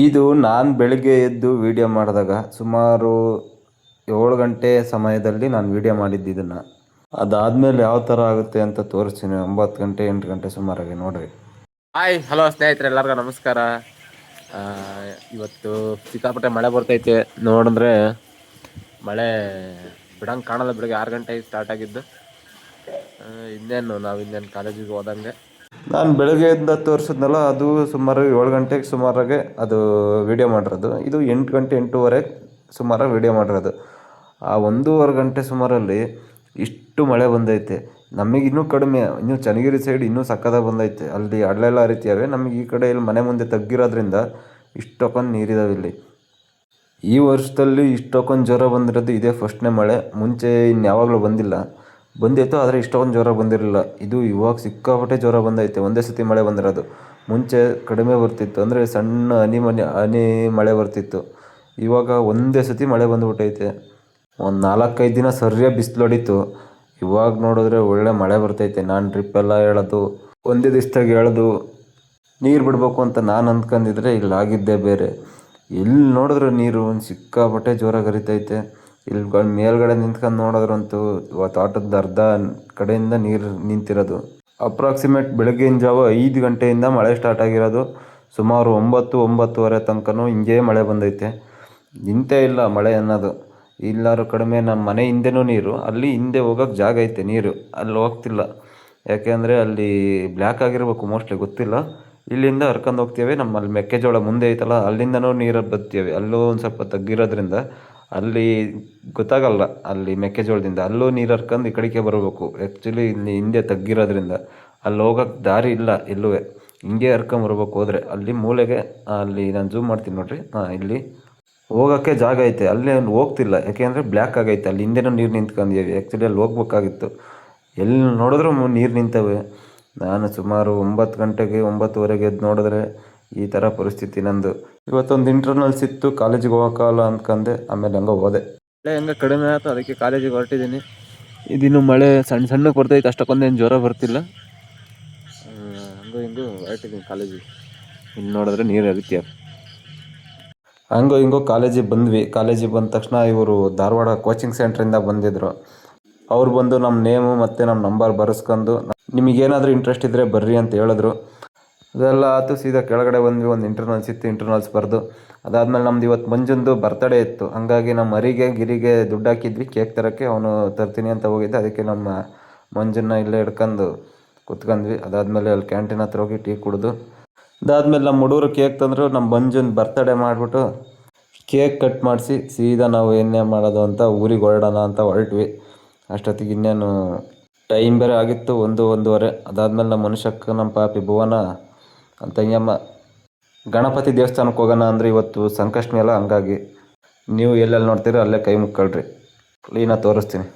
ಇದು ನಾನು ಬೆಳಿಗ್ಗೆ ಎದ್ದು ವೀಡಿಯೋ ಮಾಡಿದಾಗ ಸುಮಾರು 7 ಗಂಟೆ ಸಮಯದಲ್ಲಿ ನಾನು ವೀಡಿಯೋ ಮಾಡಿದ್ದು ಇದನ್ನು. ಅದಾದಮೇಲೆ ಯಾವ ಥರ ಆಗುತ್ತೆ ಅಂತ ತೋರಿಸ್ತೀನಿ. 9 ಗಂಟೆ 8 ಗಂಟೆ ಸುಮಾರಾಗಿ ನೋಡ್ರಿ. ಹಾಯ್ ಹಲೋ ಸ್ನೇಹಿತರೆ, ಎಲ್ಲರಿಗೂ ನಮಸ್ಕಾರ. ಇವತ್ತು ಸಿಕ್ಕಾಪಟ್ಟೆ ಮಳೆ ಬರ್ತೈತೆ. ನೋಡಿದ್ರೆ ಮಳೆ ಬಿಡಂಗೆ ಕಾಣಲ್ಲ. ಬೆಳಗ್ಗೆ 6 ಗಂಟೆಗೆ ಸ್ಟಾರ್ಟ್ ಆಗಿದ್ದು. ಇನ್ನೇನು ಕಾಲೇಜಿಗೆ ಹೋದಂಗೆ. ನಾನು ಬೆಳಗ್ಗೆಯಿಂದ ತೋರಿಸಿದ್ನಲ್ಲ, ಅದು ಸುಮಾರು 7 ಗಂಟೆಗೆ ಸುಮಾರಾಗೆ ಅದು ವೀಡಿಯೋ ಮಾಡಿರೋದು. ಇದು 8 ಗಂಟೆ 8:30 ಸುಮಾರಾಗಿ ವೀಡಿಯೋ ಮಾಡಿರೋದು. ಆ 1.5 ಗಂಟೆ ಸುಮಾರಲ್ಲಿ ಇಷ್ಟು ಮಳೆ ಬಂದೈತೆ. ನಮಗೆ ಇನ್ನೂ ಕಡಿಮೆ, ಇನ್ನೂ ಚನ್ನಗಿರಿ ಸೈಡ್ ಇನ್ನೂ ಸಕ್ಕತ್ತಾಗಿ ಬಂದೈತೆ. ಅಲ್ಲಿ ಹಳ್ಳೆಲ್ಲ ಹರಿತಿಯಾವೆ. ನಮಗೆ ಈ ಕಡೆ ಇಲ್ಲಿ ಮನೆ ಮುಂದೆ ತಗ್ಗಿರೋದ್ರಿಂದ ಇಷ್ಟೊಂದು ನೀರಿದಾವೆ ಇಲ್ಲಿ. ಈ ವರ್ಷದಲ್ಲಿ ಇಷ್ಟೊಂದು ಜ್ವರ ಬಂದಿರೋದು ಇದೇ ಫಸ್ಟ್ನೇ ಮಳೆ. ಮುಂಚೆ ಇನ್ಯಾವಾಗಲೂ ಬಂದಿತ್ತು, ಆದರೆ ಇಷ್ಟೊಂದು ಜ್ವರ ಬಂದಿರಲಿಲ್ಲ. ಇದು ಇವಾಗ ಸಿಕ್ಕಾಪಟ್ಟೆ ಜ್ವರ ಬಂದೈತೆ. ಒಂದೇ ಸತಿ ಮಳೆ ಬಂದಿರೋದು. ಮುಂಚೆ ಕಡಿಮೆ ಬರ್ತಿತ್ತು, ಅಂದರೆ ಸಣ್ಣ ಹನಿ ಮಳೆ ಬರ್ತಿತ್ತು. ಇವಾಗ ಒಂದೇ ಸತಿ ಮಳೆ ಬಂದುಬಿಟ್ಟೈತೆ. ಒಂದು 4-5 ದಿನ ಸರಿಯಾಗಿ ಬಿಸಿಲು ಹೊಡಿತು. ಇವಾಗ ನೋಡಿದ್ರೆ ಒಳ್ಳೆ ಮಳೆ ಬರ್ತೈತೆ. ನಾನು ಡ್ರಿಪ್ಪೆಲ್ಲ ಹೇಳೋದು ಒಂದೇ ದಿವಸದಾಗ ಹೇಳೋದು ನೀರು ಬಿಡಬೇಕು ಅಂತ ನಾನು ಅಂದ್ಕೊಂಡಿದ್ರೆ ಇಲ್ಲಿ ಆಗಿದ್ದೇ ಬೇರೆ. ಎಲ್ಲಿ ನೋಡಿದ್ರೆ ನೀರು ಸಿಕ್ಕಾಪಟ್ಟೆ ಜೋರಾಗಿ ಹರಿತೈತೆ. ಇಲ್ಲಿ ಮೇಲ್ಗಡೆ ನಿಂತ್ಕೊಂಡು ನೋಡಿದ್ರಂತೂ ತೋಟದ ಅರ್ಧ ಕಡೆಯಿಂದ ನೀರು ನಿಂತಿರೋದು. ಅಪ್ರಾಕ್ಸಿಮೇಟ್ ಬೆಳಗ್ಗಿನ ಜಾವ 5 ಗಂಟೆಯಿಂದ ಮಳೆ ಸ್ಟಾರ್ಟ್ ಆಗಿರೋದು. ಸುಮಾರು 9-9:30 ತನಕನೂ ಹಿಂಗೇ ಮಳೆ ಬಂದೈತೆ. ನಿಂತೇ ಇಲ್ಲ ಮಳೆ ಅನ್ನೋದು. ಎಲ್ಲರೂ ಕಡಿಮೆ ನಮ್ಮ ಮನೆ ಹಿಂದೆನೂ ನೀರು, ಅಲ್ಲಿ ಹಿಂದೆ ಹೋಗೋಕ್ಕೆ ಜಾಗ ಐತೆ ನೀರು, ಅಲ್ಲಿ ಹೋಗ್ತಿಲ್ಲ. ಯಾಕೆಂದರೆ ಅಲ್ಲಿ ಬ್ಲ್ಯಾಕ್ ಆಗಿರ್ಬೇಕು ಮೋಸ್ಟ್ಲಿ, ಗೊತ್ತಿಲ್ಲ. ಇಲ್ಲಿಂದ ಹರ್ಕೊಂಡು ಹೋಗ್ತೀವಿ. ನಮ್ಮಲ್ಲಿ ಮೆಕ್ಕೆಜೋಳ ಮುಂದೆ ಐತಲ್ಲ, ಅಲ್ಲಿಂದನೂ ನೀರು ಬರ್ತೀವಿ. ಅಲ್ಲೂ ಒಂದು ಸ್ವಲ್ಪ ತಗ್ಗಿರೋದ್ರಿಂದ ಅಲ್ಲಿ ಗೊತ್ತಾಗಲ್ಲ. ಅಲ್ಲಿ ಮೆಕ್ಕೆಜೋಳದಿಂದ ಅಲ್ಲೂ ನೀರು ಹರ್ಕೊಂಡು ಈ ಕಡೆಗೆ ಬರಬೇಕು. ಆ್ಯಕ್ಚುಲಿ ಇಲ್ಲಿ ಹಿಂದೆ ತಗ್ಗಿರೋದ್ರಿಂದ ಅಲ್ಲಿ ಹೋಗೋಕ್ಕೆ ದಾರಿ ಇಲ್ಲ ಎಲ್ಲೂ. ಹಿಂಗೆ ಹರ್ಕೊಂಬರ್ಬೇಕು. ಹೋದರೆ ಅಲ್ಲಿ ಮೂಲೆಗೆ, ಅಲ್ಲಿ ನಾನು ಝೂಮ್ ಮಾಡ್ತೀನಿ ನೋಡಿರಿ, ಇಲ್ಲಿ ಹೋಗೋಕ್ಕೆ ಜಾಗ ಐತೆ. ಅಲ್ಲಿ ಹೋಗ್ತಿಲ್ಲ, ಯಾಕೆಂದರೆ ಬ್ಲ್ಯಾಕ್ ಆಗೈತೆ. ಅಲ್ಲಿ ಹಿಂದೆನೂ ನೀರು ನಿಂತ್ಕೊಂಡಿದ್ದೀವಿ. ಆ್ಯಕ್ಚುಲಿ ಅಲ್ಲಿ ಹೋಗ್ಬೇಕಾಗಿತ್ತು. ಎಲ್ಲಿ ನೋಡಿದ್ರೂ ನೀರು ನಿಂತವೆ. ನಾನು ಸುಮಾರು 9 ಗಂಟೆಗೆ 9:30 ಎದ್ದು ನೋಡಿದ್ರೆ ಈ ಥರ ಪರಿಸ್ಥಿತಿ ನಂದು. ಇವತ್ತೊಂದು ಇಂಟರ್ನಲ್ಸ್ ಇತ್ತು, ಕಾಲೇಜಿಗೆ ಹೋಗೋಕ್ಕಲ್ಲ ಅಂದ್ಕೊಂಡೆ. ಆಮೇಲೆ ಹಂಗೆ ಹೋದೆ. ಮಳೆ ಹೆಂಗೆ ಕಡಿಮೆ ಆಯ್ತು, ಅದಕ್ಕೆ ಕಾಲೇಜಿಗೆ ಹೊರಟಿದ್ದೀನಿ. ಇದಿನ್ನು ಮಳೆ ಸಣ್ಣಗೆ ಬರ್ತೈತೆ, ಅಷ್ಟಕ್ಕೊಂದೇನು ಜ್ವರ ಬರ್ತಿಲ್ಲ. ಹಿಂಗೂ ಹೊರಟಿದ್ದೀನಿ ಕಾಲೇಜಿಗೆ. ಇಲ್ಲಿ ನೋಡಿದ್ರೆ ನೀರು ಹರಿತೀಯ. ಹಿಂಗೋ ಕಾಲೇಜಿಗೆ ಬಂದ್ವಿ. ಕಾಲೇಜಿಗೆ ಬಂದ ತಕ್ಷಣ ಇವರು ಧಾರವಾಡ ಕೋಚಿಂಗ್ ಸೆಂಟ್ರಿಂದ ಬಂದಿದ್ದರು. ಅವ್ರು ಬಂದು ನಮ್ಮ ನೇಮು ಮತ್ತು ನಮ್ಮ ನಂಬರ್ ಬರೆಸ್ಕೊಂಡು, ನಿಮಗೇನಾದರೂ ಇಂಟ್ರೆಸ್ಟ್ ಇದ್ದರೆ ಬರ್ರಿ ಅಂತ ಹೇಳಿದ್ರು. ಅದೆಲ್ಲ ಆಯ್ತು. ಸೀದಾ ಕೆಳಗಡೆ ಬಂದ್ವಿ. ಒಂದು ಇಂಟರ್ನಲ್ಸ್ ಇತ್ತು, ಇಂಟರ್ನಲ್ಸ್ ಬರೆದು ಅದಾದಮೇಲೆ ನಮ್ದು ಇವತ್ತು ಮಂಜುಂದು ಬರ್ತಡೇ ಇತ್ತು. ಹಾಗಾಗಿ ನಮ್ಮ ಗಿರಿಗೆ ದುಡ್ಡು ಹಾಕಿದ್ವಿ ಕೇಕ್ ತರೋಕ್ಕೆ. ಅವನು ತರ್ತೀನಿ ಅಂತ ಹೋಗಿದ್ದೆ. ಅದಕ್ಕೆ ನಮ್ಮ ಮಂಜನ್ನ ಇಲ್ಲೇ ಹಿಡ್ಕೊಂಡು ಕುತ್ಕೊಂಡ್ವಿ. ಅದಾದಮೇಲೆ ಅಲ್ಲಿ ಕ್ಯಾಂಟೀನ್ ಹತ್ರ ಹೋಗಿ ಟೀ ಕುಡಿದು, ಅದಾದಮೇಲೆ ನಮ್ಮ ಹುಡುಗರು ಕೇಕ್ ತಂದರು. ನಮ್ಮ ಮಂಜುನ ಬರ್ತಡೇ ಮಾಡಿಬಿಟ್ಟು ಕೇಕ್ ಕಟ್ ಮಾಡಿಸಿ ಸೀದಾ ನಾವು ಏನೇ ಮಾಡೋದು ಅಂತ ಊರಿಗೆ ಹೊರಡೋಣ ಅಂತ ಹೊರಟ್ವಿ. ಅಷ್ಟೊತ್ತಿಗೆ ಇನ್ನೇನು ಟೈಮ್ ಬೇರೆ ಆಗಿತ್ತು, 1-1:30. ಅದಾದಮೇಲೆ ನಮ್ಮ ಮನುಷ್ಯಕ್ಕೆ ನಮ್ಮ ಪಾಪಿ ಭುವನ ಅಂತ ತಂಗಿಯಮ್ಮ ಗಣಪತಿ ದೇವಸ್ಥಾನಕ್ಕೆ ಹೋಗೋಣ ಅಂದರೆ ಇವತ್ತು ಸಂಕಷ್ಟಿ ಅಲ್ಲ. ಹಂಗಾಗಿ ನೀವು ಎಲ್ಲೆಲ್ಲಿ ನೋಡ್ತೀರೋ ಅಲ್ಲೇ ಕೈ ಮುಕ್ಕೊಳ್ರಿ, ಕ್ಲೀನಾಗಿ ತೋರಿಸ್ತೀನಿ.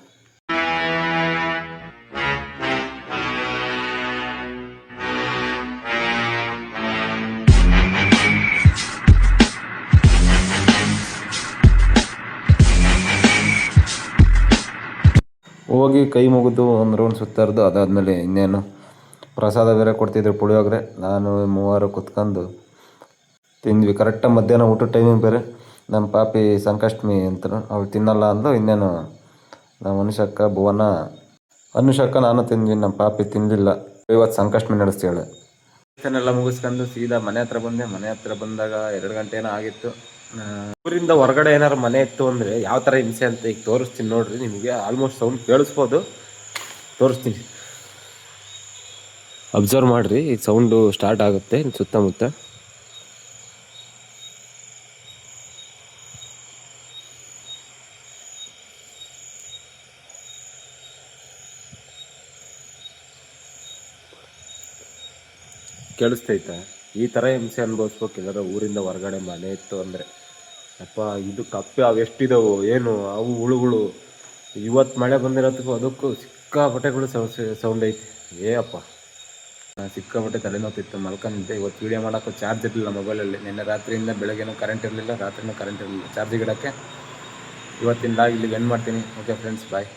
ಹೋಗಿ ಕೈ ಮುಗಿದು ಒಂದು ರೌಂಡ್ ಸುತ್ತಾರ್ದು. ಅದಾದಮೇಲೆ ಇನ್ನೇನು ಪ್ರಸಾದ ಬೇರೆ ಕೊಡ್ತಿದ್ರು, ಪುಳಿಯೋಗರೆ. ನಾನು 3 ಕುತ್ಕೊಂಡು ತಿಂದ್ವಿ. ಕರೆಕ್ಟಾಗಿ ಮಧ್ಯಾಹ್ನ ಊಟದ ಟೈಮಿಂಗ್ ಬೇರೆ. ನಮ್ಮ ಪಾಪಿ ಸಂಕಷ್ಟಿ ಅಂತಲೂ ಅವಳು ತಿನ್ನಲ್ಲ ಅಂದು. ಇನ್ನೇನು ನಮ್ಮ ಮನುಷ್ಯಕ್ಕ ಭುವನ ಅನುಷಕ್ಕ ನಾನು ತಿಂದ್ವಿ. ನಮ್ಮ ಪಾಪಿ ತಿನ್ನಲಿಲ್ಲ. ಇವತ್ತು ಸಂಕಷ್ಟಿ ನಡೆಸ್ತಾಳೆ. ಎಲ್ಲ ಮುಗಿಸ್ಕೊಂಡು ಸೀದಾ ಮನೆ ಹತ್ರ ಬಂದೆ. ಮನೆ ಹತ್ರ ಬಂದಾಗ 2 ಗಂಟೆ ಏನೋ ಆಗಿತ್ತು. ಊರಿಂದ ಹೊರಗಡೆ ಏನಾರು ಮನೆ ಇತ್ತು ಅಂದರೆ ಯಾವ ಥರ ಹಿಂಸೆ ಅಂತ ಈಗ ತೋರಿಸ್ತೀನಿ ನೋಡ್ರಿ. ನಿಮಗೆ ಆಲ್ಮೋಸ್ಟ್ ಸೌಂಡ್ ಕೇಳಿಸ್ಬೋದು, ತೋರಿಸ್ತೀನಿ. ಅಬ್ಸರ್ವ್ ಮಾಡಿರಿ. ಈ ಸೌಂಡು ಸ್ಟಾರ್ಟ್ ಆಗುತ್ತೆ ಸುತ್ತಮುತ್ತ. ಕೇಳಿಸ್ತೈತಾ? ಈ ಥರ ಹಿಂಸೆ ಅನುಭವಿಸ್ಬೇಕು ಎಲ್ಲರೂ ಊರಿಂದ ಹೊರಗಡೆ ಮನೆ ಇತ್ತು ಅಂದರೆ. ಅಪ್ಪ, ಇದು ಕಪ್ಪೆ ಅವು ಎಷ್ಟಿದಾವು ಏನು, ಅವು ಹುಳುಗಳು. ಇವತ್ತು ಮಳೆ ಬಂದಿರೋದಕ್ಕೂ ಅದಕ್ಕೂ ಸಿಕ್ಕಾಪಟ್ಟೆಗಳು ಸೌಂಡ್ ಐತಿ. ಅಪ್ಪ, ಸಿಕ್ಕಾಪಟ್ಟೆ ತಲೆನೋತಿತ್ತು. ಮಲ್ಕೊಂಡಿದ್ದೆ. ಇವತ್ತು ವೀಡಿಯೋ ಮಾಡೋಕ್ಕೂ ಚಾರ್ಜ್ ಇರಲಿಲ್ಲ ಮೊಬೈಲಲ್ಲಿ. ನಿನ್ನೆ ರಾತ್ರಿಯಿಂದ ಬೆಳಗ್ಗೆನೂ ಕರೆಂಟ್ ಇರಲಿಲ್ಲ, ರಾತ್ರಿನೂ ಕರೆಂಟ್ ಇರಲಿಲ್ಲ ಚಾರ್ಜ್ ಇಡೋಕ್ಕೆ. ಇವತ್ತಿಂದ ಇಲ್ಲಿಗೆ ಎಂಡ್ ಮಾಡ್ತೀನಿ. ಓಕೆ ಫ್ರೆಂಡ್ಸ್, ಬಾಯ್.